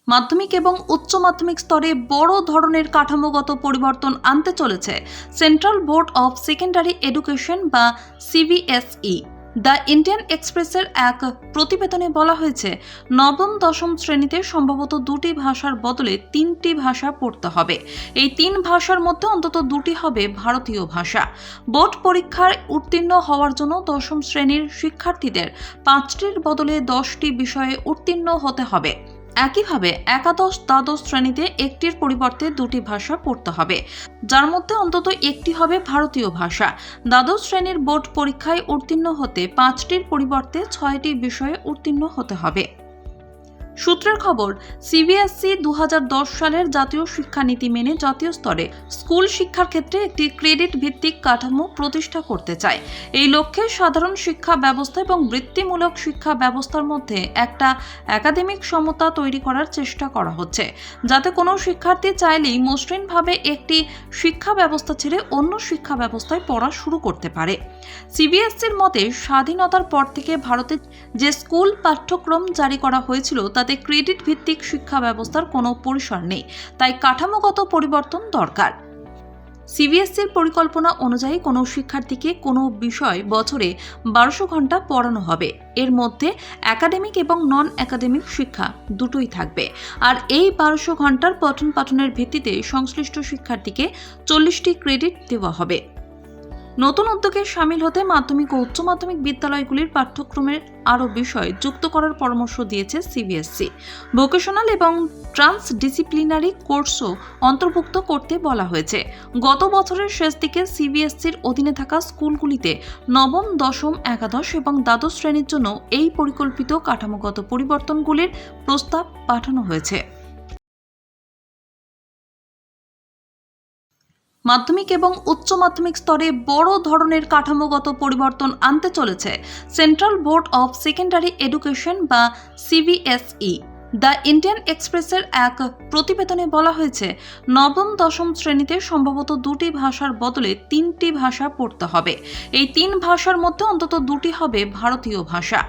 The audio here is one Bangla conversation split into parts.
মাধ্যমিক এবং উচ্চ মাধ্যমিক স্তরে বড় ধরনের কাঠামোগত পরিবর্তন আনতে চলেছে central board of secondary education বা সিবিএসই। দ্য ইন্ডিয়ান এক্সপ্রেসের এক প্রতিবেদনে বলা হয়েছে, নবম দশম শ্রেণীতে সম্ভবত দুটি ভাষার বদলে তিনটি ভাষা পড়তে হবে। এই তিন ভাষার মধ্যে অন্তত দুটি হবে ভারতীয় ভাষা। বোর্ড পরীক্ষায় উত্তীর্ণ হওয়ার জন্য দশম শ্রেণীর শিক্ষার্থীদের 5টির বদলে 10টি বিষয়ে উত্তীর্ণ হতে হবে। একইভাবে একাদশ দ্বাদশ শ্রেণীতে একটির পরিবর্তে দুটি ভাষা পড়তে হবে, যার মধ্যে অন্তত একটি হবে ভারতীয় ভাষা। দ্বাদশ শ্রেণীর বোর্ড পরীক্ষায় উত্তীর্ণ হতে 5টির পরিবর্তে 6টি বিষয়ে উত্তীর্ণ হতে হবে। সূত্রের খবর, সিবিএসই 2010 সালের জাতীয় শিক্ষানীতি মেনে জাতীয় স্তরে স্কুল শিক্ষার ক্ষেত্রে একটি ক্রেডিট ভিত্তিক কাঠামো প্রতিষ্ঠা করতে চায়। এই লক্ষ্যে সাধারণ শিক্ষা ব্যবস্থা এবং বৃত্তিমূলক শিক্ষা ব্যবস্থার মধ্যে একটা একাডেমিক সমতা তৈরি করার চেষ্টা করা হচ্ছে, যাতে কোনো শিক্ষার্থী চাইলেই মসৃণভাবে একটি শিক্ষা ব্যবস্থা ছেড়ে অন্য শিক্ষা ব্যবস্থায় পড়া শুরু করতে পারে। সিবিএসইর মতে, স্বাধীনতার পর থেকে ভারতে যে স্কুল পাঠ্যক্রম জারি করা হয়েছিল তাতে ক্রেডিট ভিত্তিক শিক্ষা ব্যবস্থার কোনো পরিসর নেই, তাই কাঠামোগত পরিবর্তন দরকার। সিবিএসইর পরিকল্পনা অনুযায়ী কোনো শিক্ষার্থীকে কোনো বিষয় বছরে 1200 ঘন্টা পড়ানো হবে। এর মধ্যে একাডেমিক এবং নন একাডেমিক শিক্ষা দুটোই থাকবে। আর এই 1200 ঘন্টার পঠন পাঠনের ভিত্তিতে সংশ্লিষ্ট শিক্ষার্থীকে 40টি ক্রেডিট দেওয়া হবে। নতুন উদ্যোগে সামিল হতে মাধ্যমিক ও উচ্চ মাধ্যমিক বিদ্যালয়গুলির পাঠ্যক্রমের আরও বিষয় যুক্ত করার পরামর্শ দিয়েছে সিবিএসই। ভোকেশনাল এবং ট্রান্সডিসিপ্লিনারি কোর্সও অন্তর্ভুক্ত করতে বলা হয়েছে। গত বছরের শেষ দিকে সিবিএসইর অধীনে থাকা স্কুলগুলিতে নবম, দশম, একাদশ এবং দ্বাদশ শ্রেণীর জন্য এই পরিকল্পিত কাঠামোগত পরিবর্তনগুলির প্রস্তাব পাঠানো হয়েছে। মাধ্যমিক এবং উচ্চ মাধ্যমিক স্তরে বড় ধরনের কাঠামোগত পরিবর্তন আনতে চলেছে central board of secondary education বা সিবিএসই। দ্য ইন্ডিয়ান এক্সপ্রেসের এক প্রতিবেদনে বলা হয়েছে, নবম দশম শ্রেণীতে সম্ভবত দুটি ভাষার বদলে তিনটি ভাষা পড়তে হবে। এই তিন ভাষার মধ্যে অন্তত দুটি হবে ভারতীয় ভাষা।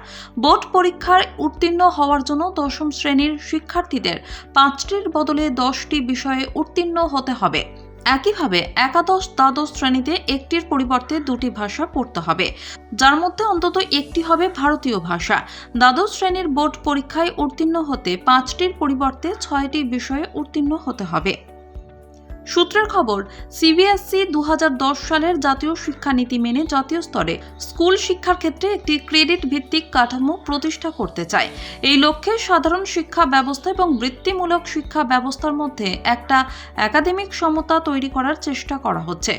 বোর্ড পরীক্ষায় উত্তীর্ণ হওয়ার জন্য দশম শ্রেণীর শিক্ষার্থীদের 5টির বদলে 10টি বিষয়ে উত্তীর্ণ হতে হবে। একইভাবে একাদশ দ্বাদশ শ্রেণীতে একটির পরিবর্তে দুটি ভাষা পড়তে হবে, যার মধ্যে অন্তত একটি হবে ভারতীয় ভাষা। দ্বাদশ শ্রেণীর বোর্ড পরীক্ষায় উত্তীর্ণ হতে 5টির পরিবর্তে 6টি বিষয়ে উত্তীর্ণ হতে হবে। সূত্রের খবর, সিবিএসই 2010 সালের জাতীয় শিক্ষানীতি মেনে জাতীয় স্তরে স্কুল শিক্ষার ক্ষেত্রে একটি ক্রেডিট ভিত্তিক কাঠামো প্রতিষ্ঠা করতে চায়। এই লক্ষ্যে সাধারণ শিক্ষা ব্যবস্থা এবং বৃত্তিমূলক শিক্ষা ব্যবস্থার মধ্যে একটা একাডেমিক সমতা তৈরি করার চেষ্টা করা হচ্ছে,